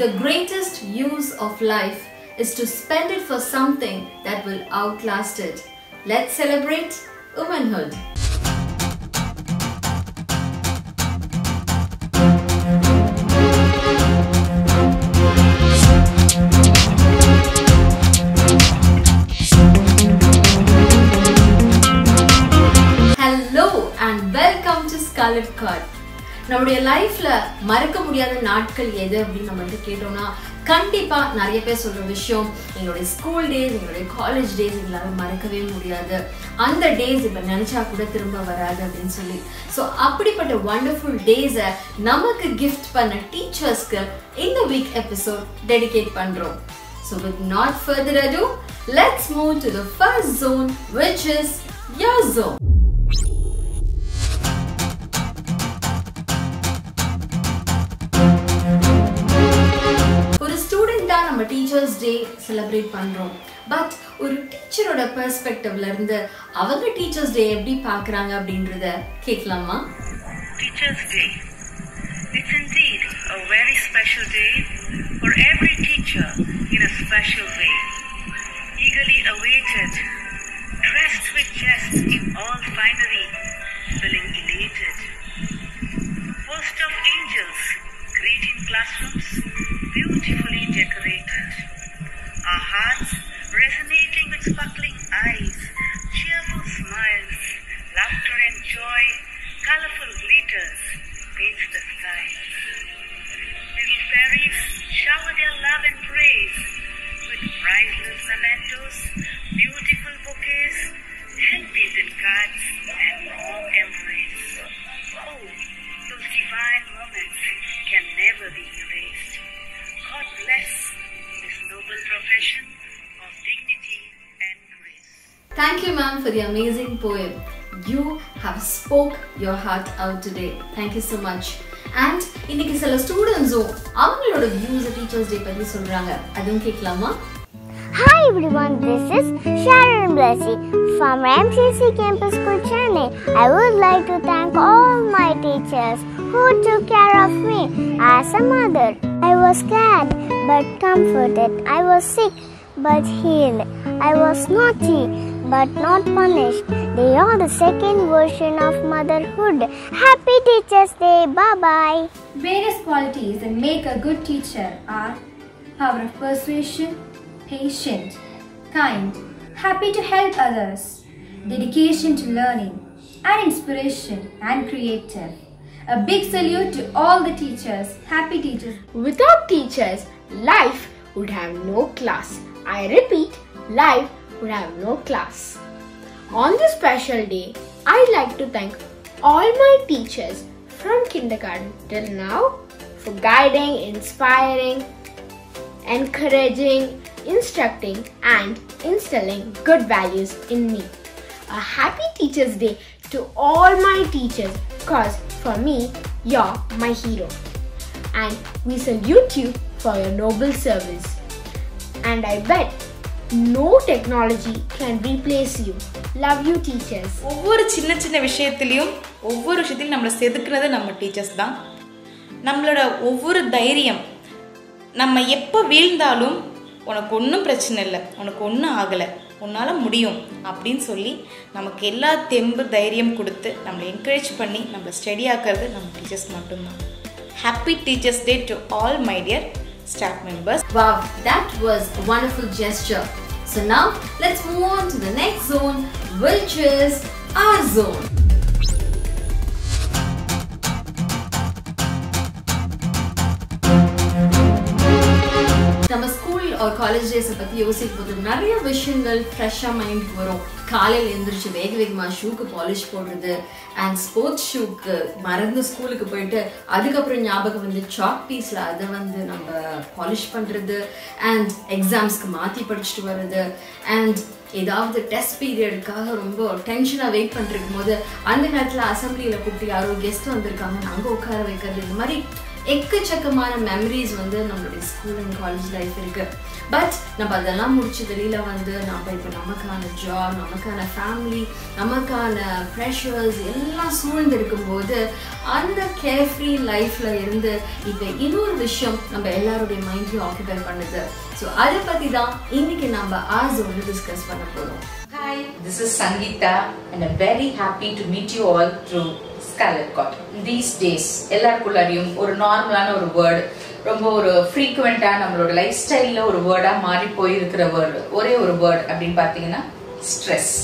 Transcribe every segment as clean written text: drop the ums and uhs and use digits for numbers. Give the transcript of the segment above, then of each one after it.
The greatest use of life is to spend it for something that will outlast it. Let's celebrate womanhood. Hello and welcome to Scarlet Card. நம்மளுடைய லைஃப்ல மறக்க முடியாத நாட்கள் எது அப்படின்னு நம்ம வந்து கேட்டோம்னா கண்டிப்பா நிறைய பேர் சொல்ற விஷயம் எங்களுடைய ஸ்கூல் டேஸ், எங்களுடைய காலேஜ் டேஸ் எங்களால மறக்கவே முடியாது. அந்த டேஸ் இப்ப நினைச்சா கூட திரும்ப வராது அப்படின்னு சொல்லி. ஸோ அப்படிப்பட்ட வண்டர்ஃபுல் டேஸை நமக்கு கிஃப்ட் பண்ண டீச்சர்ஸ்க்கு இந்த வீக் எபிசோட் டெடிகேட் பண்றோம். So with not further ado, let's move to the first zone, which is your zone. நம்ம டீச்சர்ஸ் டே செலிப்ரேட் பண்றோம். பட் ஒரு டீச்சரோட பெர்ஸ்பெக்டிவ்ல இருந்து அவங்க டீச்சர்ஸ் டே எப்படி பார்க்கறாங்க அப்படின்றத கேட்கலாமா? Teachers Day. It's indeed a very special day for every teacher in a special way. Eagerly awaited, dressed with jest in all finery, feeling elated. Host of angels greeting classrooms, beautifully decorated. Our hearts resonating with sparkling eyes, cheerful smiles, laughter and joy, colorful glitters paint the skies. Little fairies shower their love and praise with priceless mementos, beautiful bouquets, hand-painted cards and warm embrace. Oh, those divine moments can never be erased. God bless this noble profession of dignity and grace. Thank you, ma'am, for the amazing poem. You have spoke your heart out today. Thank you so much. And இன்னைக்கு சில ஸ்டூடண்ட்ஸும் அவங்களோட views teachers day பத்தி சொல்றாங்க. அதுவும் கேட்கலாமா? Hi everyone, this is Sharon Blessy from MCC Campus School, Chennai. I would like to thank all my teachers who took care of me as a mother. I was scared but comforted. I was sick but healed. I was naughty but not punished. They are the second version of motherhood. Happy Teachers Day. Bye-bye. Various qualities that make a good teacher are power of persuasion, patient, kind, happy to help others, dedication to learning, and inspiration and creative. A big salute to all the teachers. Happy Teachers. Without teachers, life would have no class. I repeat, life would have no class. On this special day, I'd like to thank all my teachers from kindergarten till now for guiding, inspiring, encouraging, instructing and instilling good values in me. A happy Teachers Day to all my teachers, cause for me, you're my hero. And we salute you for your noble service. And I bet no technology can replace you. Love you teachers. ஒவ்வொரு சின்ன சின்ன விஷயத்திலையும் ஒவ்வொரு விஷயத்திலும் நம்மளை செதுக்குறது நம்ம teachers தான். நம்மளோட ஒவ்வொரு தைரியம், நம்ம எப்போ வீழ்ந்தாலும் உனக்கு ஒன்றும் பிரச்சனை இல்லை, உனக்கு ஒன்றும் ஆகலை, உன்னால் முடியும் அப்படின்னு சொல்லி நமக்கு எல்லா தெம்பு தைரியம் கொடுத்து நம்மளை என்கரேஜ் பண்ணி நம்மளை ஸ்டடி ஆக்கிறது நம்ம டீச்சர்ஸ் மட்டும்தான். Happy teachers day to all my dear staff members. Wow, that was a wonderful gesture. So now let's move on to the next zone, which is our zone. நம்ம school ஒரு college டேஸை பற்றி யோசிக்கும் போது நிறைய விஷயங்கள் ஃப்ரெஷ்ஷாக மைண்டுக்கு வரும். காலையில் எழுந்திரிச்சு வேகமாக ஷூக்கு பாலிஷ் போடுறது அண்ட் ஸ்போர்ட்ஸ் ஷூக்கு மறந்து ஸ்கூலுக்கு போயிட்டு அதுக்கப்புறம் ஞாபகம் வந்து சாக் பீஸில் அதை வந்து நம்ம பாலிஷ் பண்ணுறது அண்ட் எக்ஸாம்ஸ்க்கு மாற்றி படிச்சுட்டு வர்றது அண்ட் ஏதாவது டெஸ்ட் பீரியடுக்காக ரொம்ப டென்ஷனாக வெயிட் பண்ணிருக்கும் போது அந்த நேரத்தில் அசம்பிளியில் கூப்பிட்டு யாரோ கெஸ்ட் வந்திருக்காங்க நாங்கள் உட்கார வைக்கிறது, இந்த மாதிரி எக்கச்சக்கமான மெமரிஸ் வந்து நம்மளுடைய ஸ்கூல் அண்ட் காலேஜ் லைஃப் இருக்கு. பட் நம்ம அதெல்லாம் முடிச்சு வெளியில வந்து நம்ம இப்போ நமக்கான ஜாப், நமக்கான ஃபேமிலி, நமக்கான ப்ரெஷர்ஸ் எல்லாம் சூழ்ந்து இருக்கும்போது அந்த கேர்ஃப்ரீ லைஃப்ல இருந்து இப்போ இன்னொரு விஷயம் நம்ம எல்லாருடைய மைண்ட்லையும் ஆக்குபை பண்ணுது. ஸோ அதை பற்றி தான் இன்னைக்கு நம்ம ஆர்ஸோட டிஸ்கஸ் பண்ண போகிறோம். Hi, this is Sangeeta and I'm very happy to meet you all through Scarlet Cord. These days, எல்லாருக்குள்ளரையும் ஒரு நார்மலான ஒரு வேர்டு, ரொம்ப ஒரு ஃப்ரீக்வெண்டா நம்மளோட லைஃப் ஸ்டைல்ல ஒரு வேர்டா மாறி போயிருக்கிற வேர்டு, ஒரே ஒரு வேர்டு அப்படின்னு பார்த்தீங்கன்னா ஸ்ட்ரெஸ்.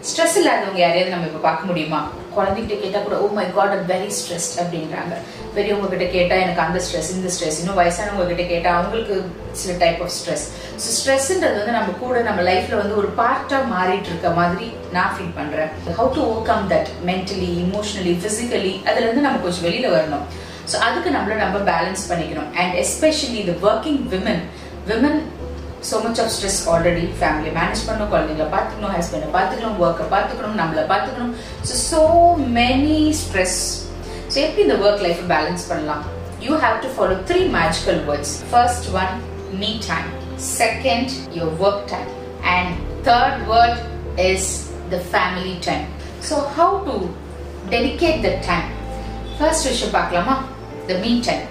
ஸ்ட்ரெஸ் இல்லாதவங்க யாரையாவது நம்ம இப்போ பார்க்க முடியுமா? குழந்தைகிட்ட கேட்டால் கூட oh my god I'm very stressed அப்படின்றாங்க. பெரியவங்க கிட்ட கேட்டால் எனக்கு அந்த ஸ்ட்ரெஸ் இந்த ஸ்ட்ரெஸ். இன்னும் வயசானவங்க கிட்ட கேட்டால் அவங்களுக்கு சில டைப் ஆஃப் ஸ்ட்ரெஸ். ஸோ ஸ்ட்ரெஸ்ன்றது வந்து நம்ம கூட நம்ம லைஃப்ல வந்து ஒரு பார்ட்டாக மாறிட்டு இருக்க மாதிரி நான் ஃபீல் பண்றேன். How to over come that mentally, emotionally, physically அதுல இருந்து நம்ம கொஞ்சம் வெளியில வரணும். ஸோ அதுக்கு நம்ம பேலன்ஸ் பண்ணிக்கணும். And especially the working women so much of stress already. family manage பண்ணணும், குழந்தைகளை பார்த்துக்கணும், ஹஸ்பண்டை பார்த்துக்கணும், ஒர்க்கை பார்த்துக்கணும், நம்மளை பார்த்துக்கணும். so many stress. so எப்படி இந்த ஒர்க் லைஃப் பேலன்ஸ் பண்ணலாம்? you have to follow 3 magical words. first one, me time. second, your work time. and third word is the family time. so how to dedicate the time? first விஷயம் பார்க்கலாமா? the me time.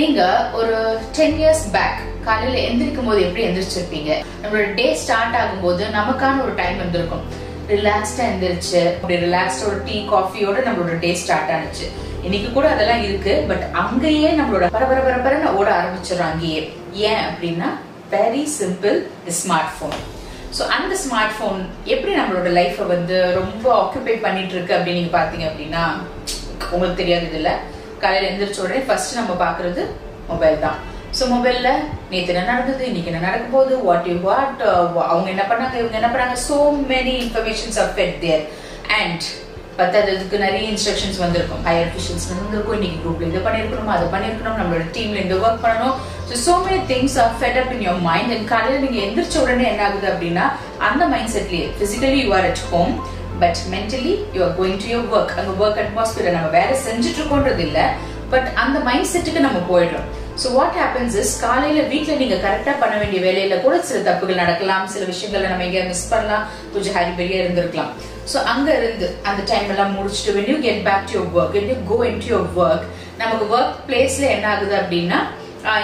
நீங்க ஒரு 10 years back காலையில எந்திரிக்கும் போது எப்படி எந்திரிச்சிருப்பீங்க? நம்மளோட day start ஆகும்போது நமக்கான ஒரு டைம் இருந்திருக்கும். ரிலாக்ஸ்டா எந்திரிச்சு அப்படி ரிலாக்ஸ்டா ஒரு டீ காஃபியோட நம்மளோட டே ஸ்டார்ட் ஆனிச்சு. இன்னைக்கு கூட அதெல்லாம் இருக்கு. பட் அங்கேயே நம்மளோட பரபரன்னு ஓட ஆரம்பிச்சிடும். அங்கேயே ஏன் அப்படின்னா வெரி சிம்பிள், தி ஸ்மார்ட் போன். ஸோ அந்த ஸ்மார்ட் போன் எப்படி நம்மளோட லைஃபை வந்து ரொம்ப ஆக்குபை பண்ணிட்டு இருக்கு அப்படின்னு நீங்க பாத்தீங்க அப்படின்னா உங்களுக்கு தெரியாது. இதுல காலையில எந்திரிச்ச உடனே ஃபர்ஸ்ட் நம்ம பாக்குறது மொபைல் தான். ஸோ மொபைல்ல நேற்று என்ன நடக்குது, இன்னைக்கு என்ன நடக்க போகுது, வாட் அவங்க என்ன பண்ணாங்க, இவங்க என்ன பண்ணாங்க, so many informations are fed there. And பத்தாததுக்கு நிறைய இன்ஸ்ட்ரக்ஷன்ஸ் வந்திருக்கும், ஹையர் அஃபிஷியல்ஸ் வந்திருக்கும், இன்னைக்கு குரூப்ல இதை பண்ணிருக்கணும், அதை பண்ணிருக்கணும், நம்மளோட டீம்ல இந்த ஒர்க் பண்ணணும். So many things are fed up in your mind. And காலையில நீங்க எந்திரிச்ச உடனே என்ன ஆகுது அப்படின்னா அந்த மைண்ட் செட்லயே physically you are at home, but mentally you are going to your work. அங்க ஒர்க் அட்மாஸ்பியர் நம்ம வேற செஞ்சுட்டு இருக்கோன்றது இல்லை, பட் அந்த மைண்ட் செட்டுக்கு நம்ம போயிடுறோம். So what happens is காலையில வீட்ல நீங்க கரெக்டா பண்ண வேண்டிய வேலையில கூட சில தப்புகள் நடக்கலாம், சில விஷயங்களை நம்ம எங்க மிஸ் பண்ணலாம், கொஞ்சம் ஹரிபரியா இருந்திருக்கலாம். So அங்க இருந்து அந்த டைம் எல்லாம் முடிச்சுட்டு when you get back to your work, when you go into your work, நமக்கு ஒர்க் பிளேஸ்ல என்ன ஆகுது அப்படின்னா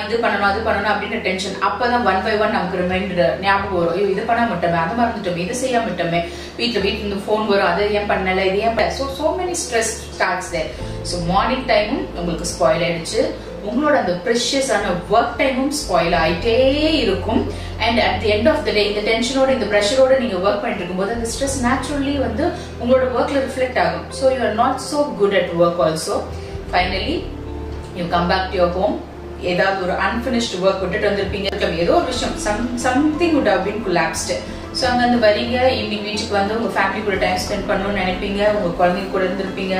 இது பண்ணணும் அது பண்ணணும் அப்படின்னு டென்ஷன். அப்பதான் ஒன் பை ஒன் நமக்கு ரிமைண்டர் ஞாபகம் வரும். ஐயோ இது பண்ண மாட்டோமே, அதை மறந்துட்டோமே, இது செய்ய மாட்டோமே, வீட்டுல இந்த போன் வரும், அதை ஏன் பண்ணல, இது ஏன். so many stress starts there. so morning டைமும் உங்களுக்கு ஸ்பாயில் ஆயிடுச்சு, உங்களோட அந்த ப்ரெஷியஸான ஒர்க் டைமும் ஸ்பாயில் ஆயிட்டே இருக்கும். And at the end of the day இந்த டென்ஷனோட இந்த ப்ரெஷரோட நீங்க ஒர்க் பண்ணிட்டு இருக்கும்போது அந்த ஸ்ட்ரெஸ் நேச்சுரலி வந்து உங்களோட ஒர்க்ல ரிஃப்ளெக்ட் ஆகும். So you are not so good at work also. Finally you come back to your home. ஏதாவது ஒரு அன்பினிஷ்டு ஒர்க் விட்டுட்டு வந்திருப்பீங்க, ஏதோ ஒரு விஷயம் something would have been collapsed. ஸோ அங்கேருந்து வரீங்க, ஈவினிங் வீட்டுக்கு வந்து உங்க ஃபேமிலி கூட டைம் ஸ்பெண்ட் பண்ணணும்னு நினைப்பீங்க, உங்க குழந்தைங்க கூட இருந்திருப்பீங்க.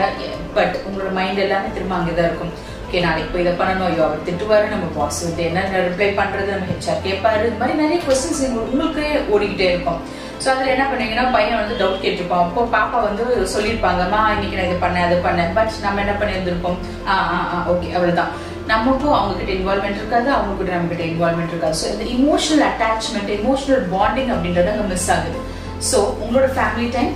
பட் உங்களோட மைண்ட் எல்லாமே திரும்ப அங்கேதான் இருக்கும். ஓகே நாளைக்கு போய் இதை பண்ணணும், ஐயோ அவர் திட்டுவாரு, நம்ம பாஸ் வந்து என்ன ரிப்ளை பண்றது, நம்ம ஹெச்ஆர் கேட்பாரு, இந்த மாதிரி நிறைய கொஸ்டின்ஸ் உங்களுக்கே ஓடிக்கிட்டே இருக்கும். ஸோ அதில் என்ன பண்ணீங்கன்னா பையன் வந்து டவுட் கேட்டிருப்பான். அப்போ பாப்பா வந்து சொல்லியிருப்பாங்கம்மா இன்னைக்கு நான் இது பண்ணேன் அது பண்ணேன். பட் நம்ம என்ன பண்ணியிருந்திருப்போம், ஓகே அவ்வளோதான். நமக்கும் அவங்க கிட்ட இன்வால்மெண்ட் இருக்காது, அவங்க கிட்ட நம்ம கிட்ட இன்வால்மெண்ட் இருக்காது. ஸோ இந்த இமோஷனல் அட்டாச்மெண்ட், இமோஷனல் பாண்டிங் அப்படின்றது அங்கே மிஸ் ஆகுது. ஸோ உங்களோட family time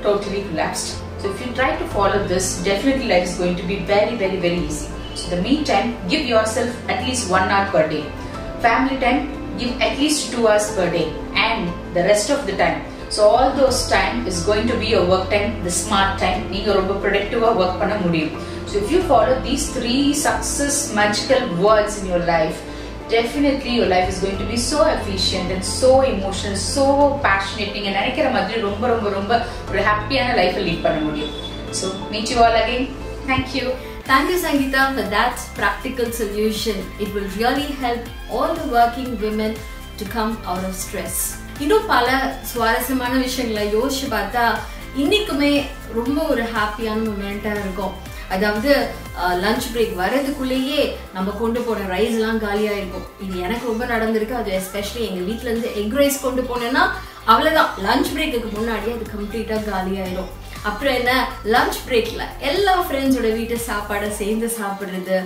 totally collapsed. So if you try to follow this, definitely life is going to be very, very, very easy. So the me time, give yourself at least 1 hour per day. Family time, give at least 2 hours per day. And the rest of the time. So all those time is going to be your work time, the smart time. நீங்க ரொம்ப productive-ஆ work பண்ண முடியும். So if you follow these 3 success magical words in your life, definitely your life is going to be so efficient and so emotional, so passionate. நீங்க நினைக்கிற மாதிரி ரொம்ப ரொம்ப ரொம்ப ஒரு ஹாப்பியான லைஃபை லீட் பண்ண முடியும். So meet you all again. Thank you. Thank you, Sangeeta, for that practical solution. It will really help all the working women to come out of stress. இன்னும் பல சுவாரஸ்யமான விஷயங்களை யோசிச்சு பார்த்தா இன்னைக்குமே ரொம்ப ஒரு ஹாப்பியான மொமெண்ட்டாக இருக்கும். அதாவது லஞ்ச் பிரேக் வரதுக்குள்ளேயே நம்ம கொண்டு போன ரைஸ்லாம் காலியாக இருக்கும். இது எனக்கு ரொம்ப நடந்திருக்கு. அது எஸ்பெஷலி எங்கள் வீட்டிலேருந்து எக் ரைஸ் கொண்டு போனேன்னா அவ்வளோதான், லஞ்ச் பிரேக்குக்கு முன்னாடியே அது கம்ப்ளீட்டாக காலியாயிடும். அப்புறம் என்ன லஞ்ச் பிரேக்ல எல்லா ஃப்ரெண்ட்ஸோட வீட்டு சாப்பாடை சேர்ந்து சாப்பிடுறது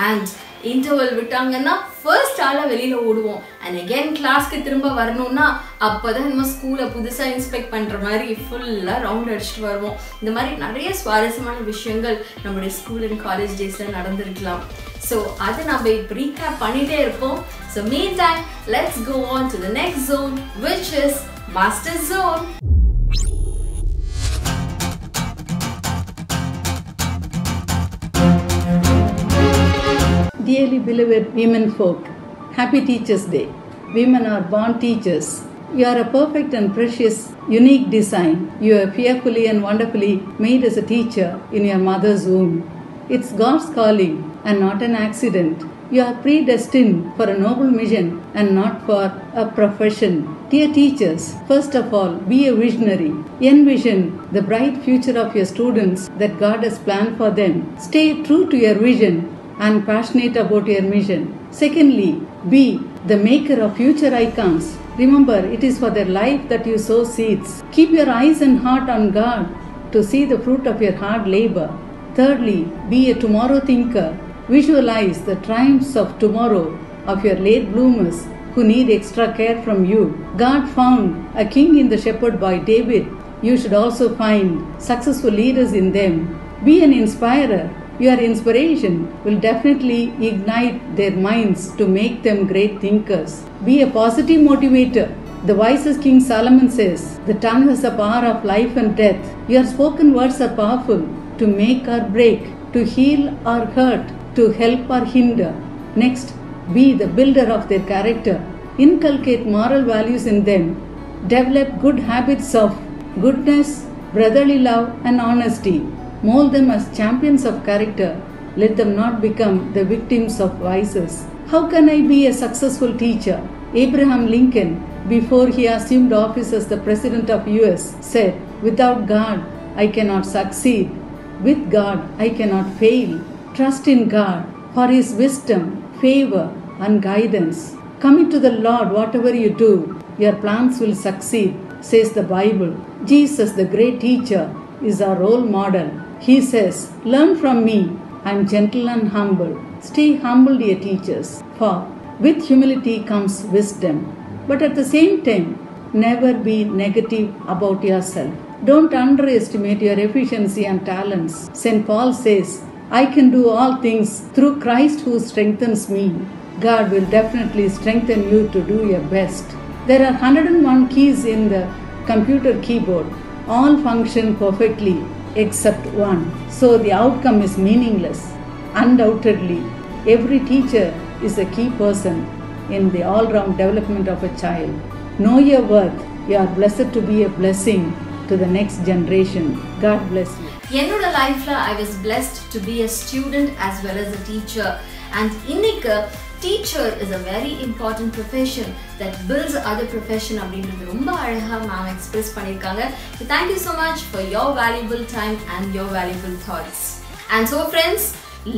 அண்ட் இன்டர்வல் விட்டாங்கன்னா ஃபர்ஸ்ட் ஆளா வெளியில ஓடுவோம் அண்ட் அகைன் கிளாஸ்க்கு திரும்ப வரணும்னா அப்பதான் நம்ம ஸ்கூலை புதுசா இன்ஸ்பெக்ட் பண்ற மாதிரி ஃபுல்லா ரவுண்ட் அடிச்சுட்டு வருவோம். இந்த மாதிரி நிறைய சுவாரஸ்யமான விஷயங்கள் நம்மளுடைய ஸ்கூல் அண்ட் காலேஜ் டேஸ்ல நடந்திருக்கலாம். ஸோ அதை நம்ம இப்போ ரீகேப் பண்ணிட்டே இருப்போம். So mean time let's go on to the next zone which is master zone. Dearly beloved women folk, happy Teachers' Day. Women are born teachers. You are a perfect and precious, unique design. You are fearfully and wonderfully made as a teacher in your mother's womb. It's God's calling and not an accident. You are predestined for a noble mission and not for a profession. Dear teachers, first of all, be a visionary. Envision the bright future of your students that God has planned for them. Stay true to your vision and passionate about your mission. Secondly, be the maker of future icons. Remember, it is for their life that you sow seeds. Keep your eyes and heart on God to see the fruit of your hard labor. Thirdly, be a tomorrow thinker. Visualize the triumphs of tomorrow of your late bloomers who need extra care from you. God found a king in the shepherd boy David. You should also find successful leaders in them. Be an inspirer. Your inspiration will definitely ignite their minds to make them great thinkers. Be a positive motivator. The wisest King Solomon says, "The tongue has the power of life and death." Your spoken words are powerful to make or break, to heal or hurt, to help or hinder. Next, be the builder of their character. Inculcate moral values in them. Develop good habits of goodness, brotherly love, and honesty. Mold them as champions of character. Let them not become the victims of vices. How can I be a successful teacher? Abraham Lincoln, before he assumed office as the President of US, said, "Without God, I cannot succeed. With God, I cannot fail. Trust in God for His wisdom, favor, and guidance. Commit to the Lord whatever you do. Your plans will succeed," says the Bible. Jesus, the great teacher, is our role model. He says, "Learn from me. I am gentle and humble." Stay humble, dear teachers, for with humility comes wisdom. But at the same time, never be negative about yourself. Don't underestimate your efficiency and talents. St. Paul says, "I can do all things through Christ who strengthens me." God will definitely strengthen you to do your best. There are 101 keys in the computer keyboard. All function perfectly except one. So the outcome is meaningless. Undoubtedly, every teacher is a key person in the all-round development of a child. Know your worth. You are blessed to be a blessing to the next generation. God bless you. என்னோட லைஃப்ல I was blessed to be a student as well as a teacher. And இன்னைக்கு teacher is a very important profession that builds other profession அப்படின்றது ரொம்ப அழகா ma'am express பண்ணிருக்காங்க. So thank you so much for your valuable time and your valuable thoughts. And so friends,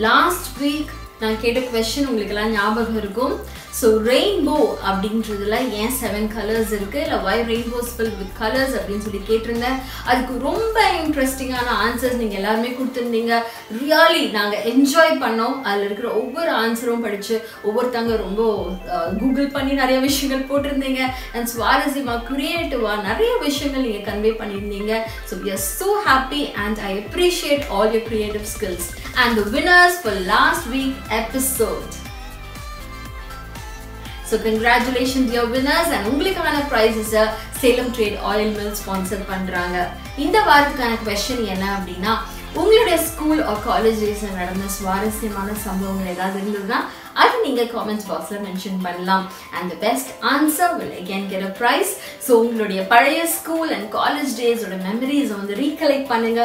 last week நான் கேட்ட question உங்களுக்கு எல்லாம் ஞாபகம் இருக்கும். So rainbow அப்படின்றதுல ஏன் 7 கலர்ஸ் இருக்கு இல்ல why rainbows filled with colors அப்படின்னு சொல்லி கேட்டிருந்தேன். அதுக்கு ரொம்ப இன்ட்ரெஸ்டிங்கான ஆன்சர்ஸ் நீங்க எல்லாருமே கொடுத்திருந்தீங்க. ரியலி நாங்க என்ஜாய் பண்ணோம். அதுல இருக்கிற ஒவ்வொரு ஆன்சரும் படிச்சு ஒவ்வொருத்தங்க ரொம்ப கூகுள் பண்ணி நிறைய விஷயங்கள் போட்டிருந்தீங்க. அண்ட் சுவாரஸ்யமா கிரியேட்டிவா நிறைய விஷயங்கள் நீங்க கன்வே பண்ணியிருந்தீங்க. So we are so happy and I appreciate all your creative skills. And the winners for last week episode. So congratulations dear winners and உங்களுக்கான prizes Salem Trade Oil Mill sponsor பண்றாங்க. இந்த வாரத்துக்கான question என்ன அப்படின்னா உங்களுடைய school or college டேஸ்ல நடந்த சுவாரஸ்யமான சம்பவங்கள் ஏதாவது இருந்ததுன்னா அது நீங்க கமெண்ட்ஸ் பாக்ஸ்ல மென்ஷன் பண்ணலாம். And the best answer will again get a prize. So உங்களுடைய பழைய ஸ்கூல் and காலேஜ் டேஸோட மெமரிஸ் வந்து ரீகலெக்ட் பண்ணுங்க,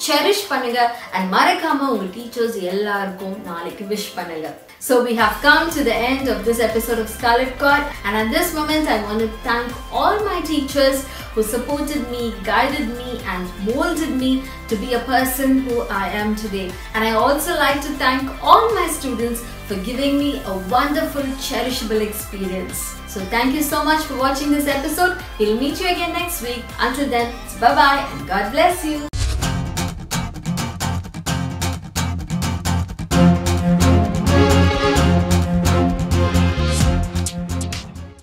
cherish பண்ணுங்க and மறக்காம உங்க டீச்சர்ஸ் எல்லாருக்கும் நாளைக்கு விஷ் பண்ணுங்க. So we have come to the end of this episode of Scarlet Cord, and at this moment I want to thank all my teachers who supported me, guided me and molded me to be a person who I am today. And I also like to thank all my students for giving me a wonderful, cherishable experience. So thank you so much for watching this episode. We'll meet you again next week. Until then, bye bye and God bless you.